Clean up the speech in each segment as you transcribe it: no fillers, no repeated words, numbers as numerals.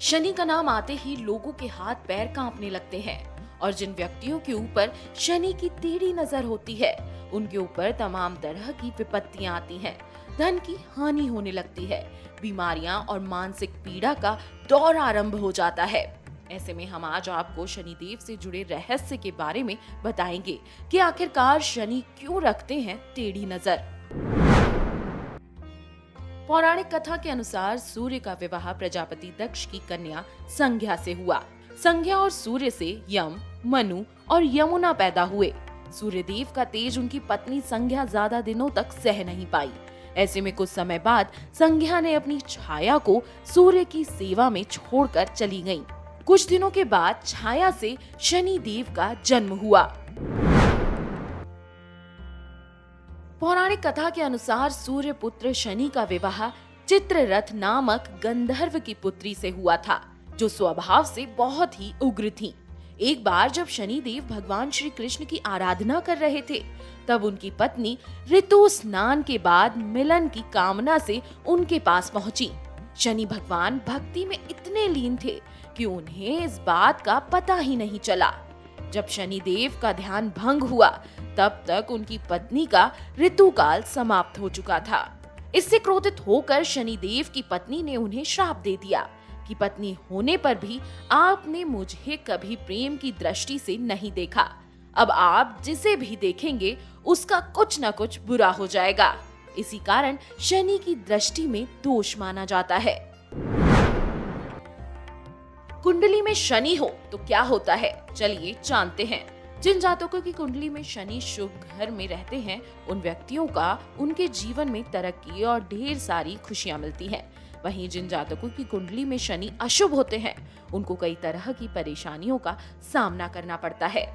शनि का नाम आते ही लोगों के हाथ पैर कांपने लगते हैं और जिन व्यक्तियों के ऊपर शनि की टेढ़ी नजर होती है उनके ऊपर तमाम तरह की विपत्तियां आती हैं, धन की हानि होने लगती है, बीमारियां और मानसिक पीड़ा का दौर आरंभ हो जाता है। ऐसे में हम आज आपको शनिदेव से जुड़े रहस्य के बारे में बताएंगे कि आखिरकार शनि क्यों रखते हैं टेढ़ी नजर। पौराणिक कथा के अनुसार सूर्य का विवाह प्रजापति दक्ष की कन्या संज्ञा से हुआ। संज्ञा और सूर्य से यम, मनु और यमुना पैदा हुए। सूर्यदेव का तेज उनकी पत्नी संज्ञा ज्यादा दिनों तक सह नहीं पाई। ऐसे में कुछ समय बाद संज्ञा ने अपनी छाया को सूर्य की सेवा में छोड़कर चली गईं। कुछ दिनों के बाद छाया से शनि देव का जन्म हुआ। पौराणिक कथा के अनुसार सूर्य पुत्र शनि का विवाह चित्ररथ नामक गंधर्व की पुत्री से हुआ था, जो स्वभाव से बहुत ही उग्र थी। एक बार जब शनि देव भगवान श्री कृष्ण की आराधना कर रहे थे, तब उनकी पत्नी ऋतु स्नान के बाद मिलन की कामना से उनके पास पहुंची। शनि भगवान भक्ति में इतने लीन थे कि उन्हें इस बात का पता ही नहीं चला। जब शनि देव का ध्यान भंग हुआ, तब तक उनकी पत्नी का ऋतुकाल समाप्त हो चुका था। इससे क्रोधित होकर शनि देव की पत्नी ने उन्हें श्राप दे दिया कि पत्नी होने पर भी आपने मुझे कभी प्रेम की दृष्टि से नहीं देखा। अब आप जिसे भी देखेंगे उसका कुछ न कुछ बुरा हो जाएगा। इसी कारण शनि की दृष्टि में दोष माना जाता है। कुंडली में शनि हो तो क्या होता है, चलिए जानते हैं। जिन जातकों की कुंडली में शनि शुभ घर में रहते हैं, उन व्यक्तियों का उनके जीवन में तरक्की और ढेर सारी खुशियां मिलती हैं। वहीं जिन जातकों की कुंडली में शनि अशुभ होते हैं, उनको कई तरह की परेशानियों का सामना करना पड़ता है।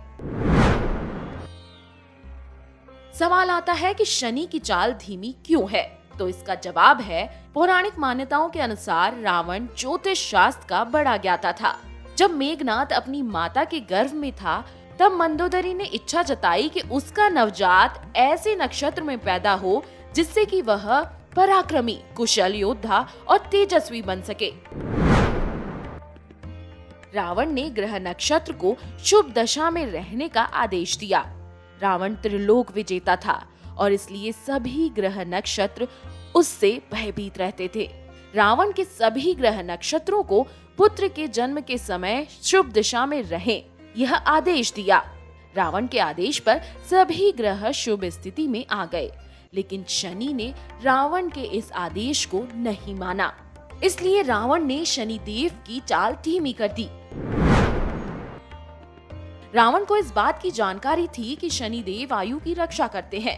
सवाल आता है कि शनि की चाल धीमी क्यों है, तो इसका जवाब है, पौराणिक मान्यताओं के अनुसार रावण ज्योतिष शास्त्र का बड़ा ज्ञाता था। जब मेघनाद अपनी माता के गर्भ में था, तब मंदोदरी ने इच्छा जताई कि उसका नवजात ऐसे नक्षत्र में पैदा हो जिससे कि वह पराक्रमी, कुशल योद्धा और तेजस्वी बन सके। रावण ने ग्रह नक्षत्र को शुभ दशा में रहने का आदेश दिया। रावण त्रिलोक विजेता था और इसलिए सभी ग्रह नक्षत्र उससे भयभीत रहते थे। रावण के सभी ग्रह नक्षत्रों को पुत्र के जन्म के समय शुभ दिशा में रहें, यह आदेश दिया। रावण के आदेश पर सभी ग्रह शुभ स्थिति में आ गए, लेकिन शनि ने रावण के इस आदेश को नहीं माना। इसलिए रावण ने शनि देव की चाल धीमी कर दी। रावण को इस बात की जानकारी थी कि शनि देव आयु की रक्षा करते हैं,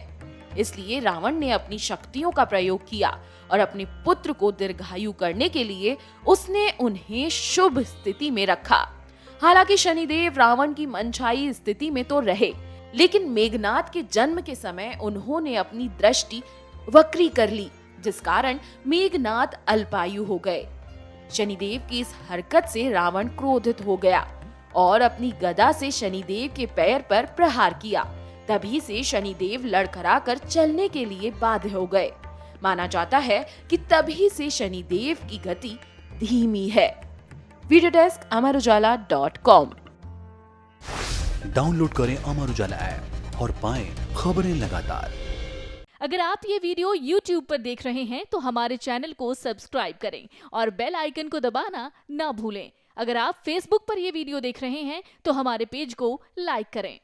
इसलिए रावण ने अपनी शक्तियों का प्रयोग किया और अपने पुत्र को दीर्घायु करने के लिए उसने उन्हें शुभ स्थिति में रखा। हालांकि शनिदेव रावण की मनचाही स्थिति में तो रहे, लेकिन मेघनाद के जन्म के समय उन्होंने अपनी दृष्टि वक्री कर ली, जिस कारण मेघनाद अल्पायु हो गए। शनिदेव की इस हरकत से रावण क्रोधित हो गया और अपनी गदा से शनिदेव के पैर पर प्रहार किया। तभी से शनिदेव लड़खड़ाकर चलने के लिए बाध्य हो गए। माना जाता है कि तभी से शनिदेव की गति धीमी है। Video desk amarujala.com। डाउनलोड करें अमर उजाला ऐप और पाएं खबरें लगातार। अगर आप ये वीडियो YouTube पर देख रहे हैं तो हमारे चैनल को सब्सक्राइब करें और बेल आइकन को दबाना ना भूलें। अगर आप Facebook पर ये वीडियो देख रहे हैं तो हमारे पेज को लाइक करें।